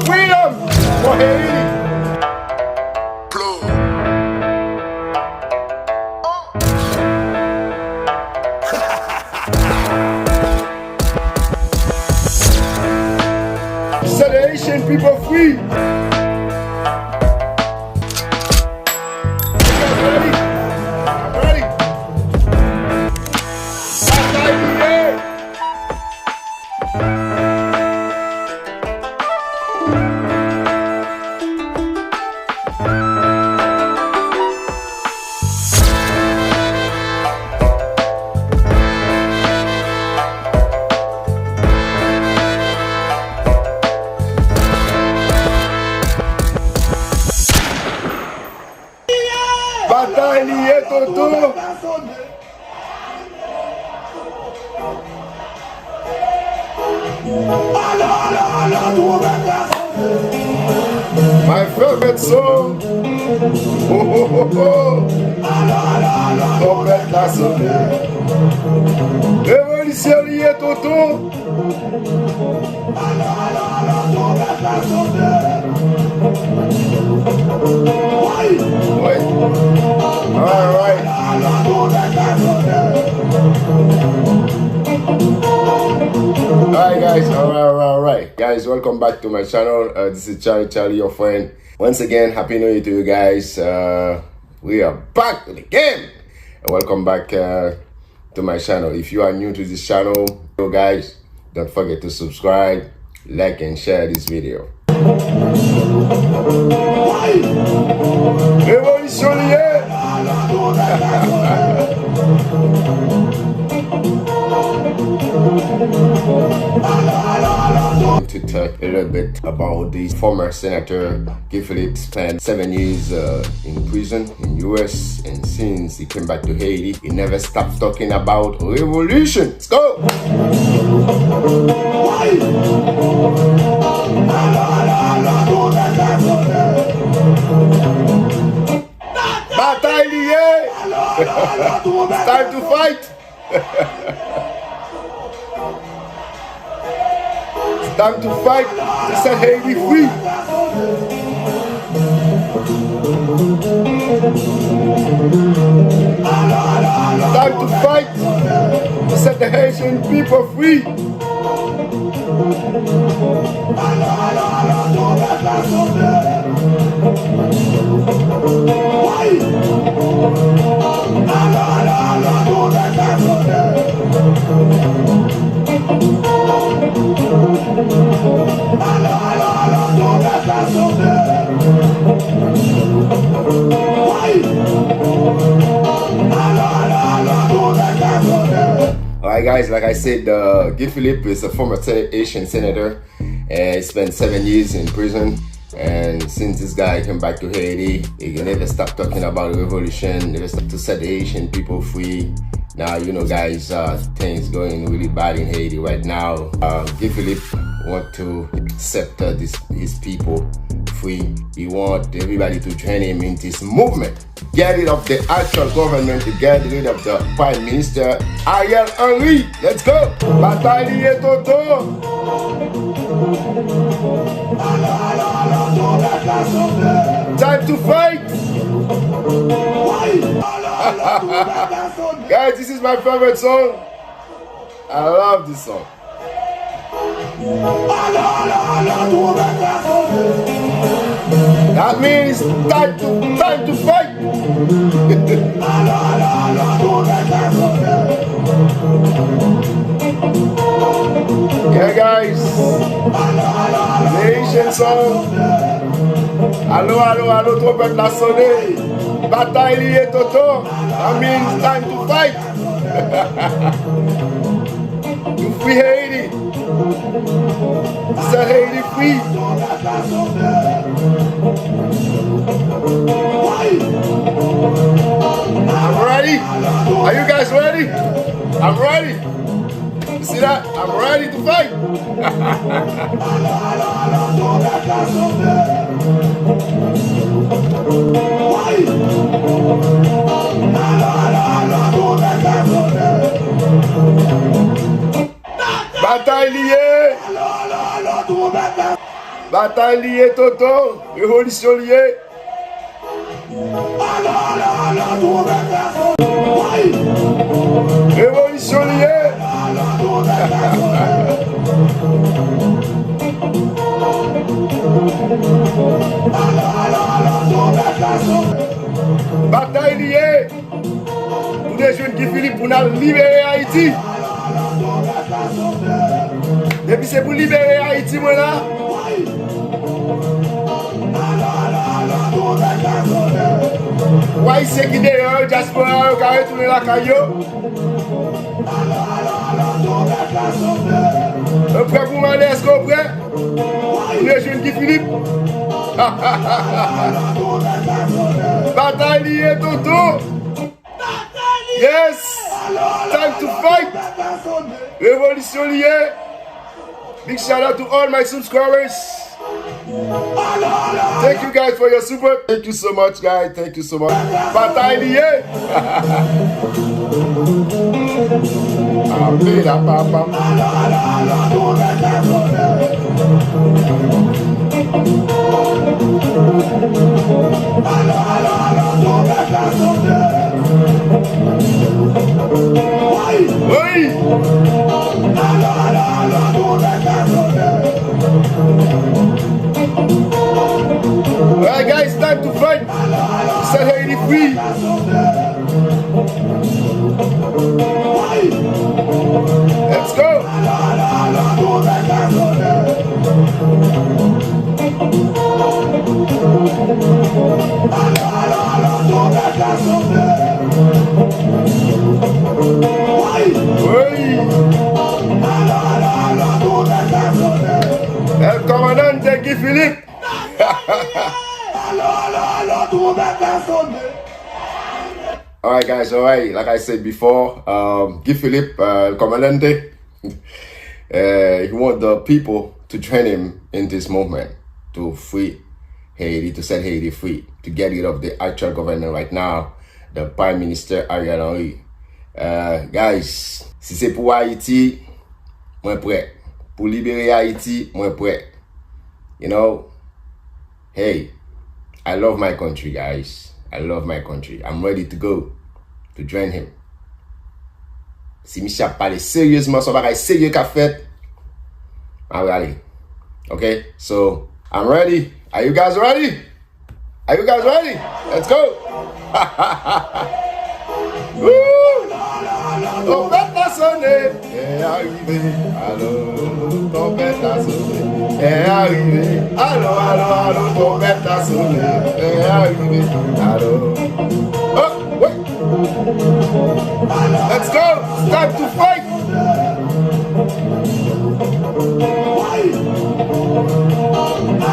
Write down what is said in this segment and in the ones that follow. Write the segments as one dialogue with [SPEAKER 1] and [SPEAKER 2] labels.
[SPEAKER 1] freedom for Haiti. Set the Haitian people free. Bataille liée, Toto. My favorite song. Oh, oh, oh, oh. Trompette la sonne. Révolution liée, Toto. Ouais. All right. Alright guys, alright. Guys, welcome back to my channel. This is Charlie, your friend. Once again, Happy New Year to you guys. We are back with the game. Welcome back to my channel. If you are new to this channel, guys, don't forget to subscribe, like and share this video. To talk a little bit about the former Senator Philippe spent 7 years in prison in US, and since he came back to Haiti, he never stopped talking about revolution. Let's go! Bataille liée! It's time to fight! Time to fight to set Haiti free. Time to fight to set the Haitian people free. Alright guys, like I said, Philippe is a former Haitian senator and he spent 7 years in prison. And since this guy came back to Haiti, he never stopped talking about revolution, never stopped to set the Haitian people free. Now, you know guys, things going really bad in Haiti right now. Philippe want to set his people free. He want everybody to join him in this movement. Get rid of the actual government, to get rid of the Prime Minister Ariel Henry. Let's go! Bataille liée, Toto! Time to fight! Guys, this is my favorite song. I love this song. That means time to fight. Yeah guys, Haitian song. Allo, trompette la sonne. Bataille liée, Toto. That means time to fight. To free Haiti. To set Haiti free. I'm ready. Are you guys ready? I'm ready. You see that? I'm ready to fight. Bataille liée. Bataille liée, Toto. Révolution liée. Révolution liée. Bataille liée. Tous les jeunes qui Philippe pour nous libérer Haïti. Depuis c'est pour libérer Haïti, moi là. Ouais, c'est qui d'ailleurs, diaspora, qui a retourné la caillou. Prêt pour m'aller, est-ce qu'on prêt? Pour les jeunes qui Philippe. Bataille liée, Toto. Yes! Time to fight! Révolution liée! Big shout out to all my subscribers! Thank you guys for your support. Thank you so much, guys. Thank you so much. Bataille liée! Oui! Alright guys, time to fight! Set Haiti free! Let's go! El comandante Guy Philippe. Alright guys, alright. Like I said before, Guy Philippe, El comandante, he wants the people to join him in this movement to free Haiti, to set Haiti free, to get rid of the actual governor right now, the Prime Minister Ariel Henry. Guys, si c'est pour Haïti, moi prêt. Pour libérer Haïti, moi prêt. You know, hey, I love my country, guys. I love my country. I'm ready to go to join him. Si Michel parle sérieusement, son bagage sérieux qu'a fait, I'm ready. Okay, so I'm ready. Are you guys ready? Are you guys ready? Let's go. Woo! Trompette a sonné, est arrivé, allô, trompette a sonné, est arrivé, allô, allô, allô, trompette a sonné, est arrivé, allô. Oh, wait. Let's go, it's time to fight.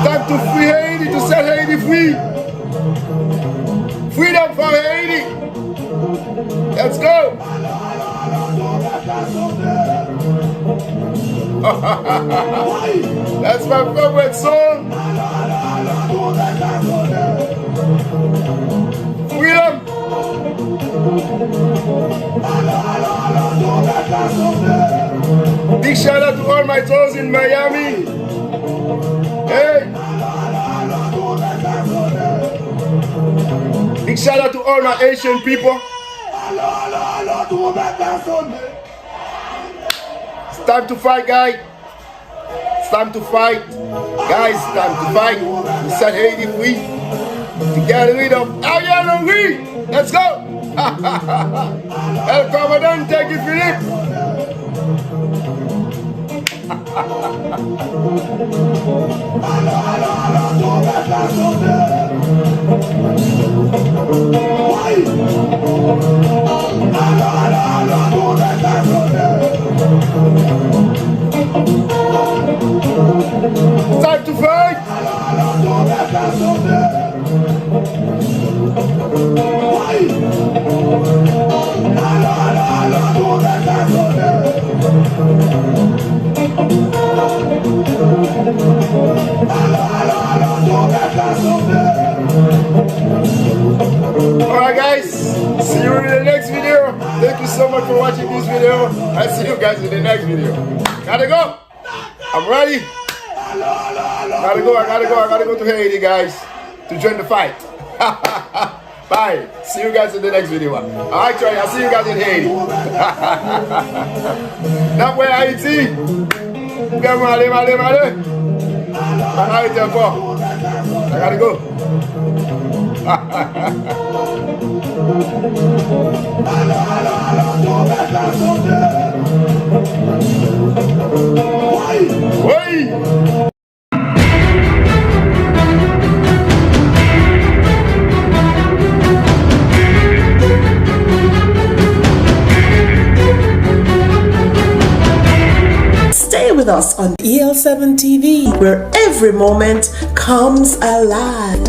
[SPEAKER 1] Time to free Haiti, to set Haiti free. Freedom for Haiti. Let's go. That's my favorite song. Freedom. Big shout out to all my toes in Miami. Hey. Big shout out to all my Asian people. It's time to fight, guys. It's time to fight. Guys, it's time to fight. We set Haiti free. To get rid of Ariel Henry. Let's go. El comandante Guy Philippe. Time to fight! Alright guys, see you in the next video. Thank you so much for watching this video. I'll see you guys in the next video. Gotta go. I'm ready. I gotta go to Haiti, guys, to join the fight. Bye. See you guys in the next video. Alright, Troy, I'll see you guys in Haiti. Not where Haiti. Come on, allez. Haiti encore. I gotta go. Wait.
[SPEAKER 2] Stay with us on EL7 TV, where every moment comes alive.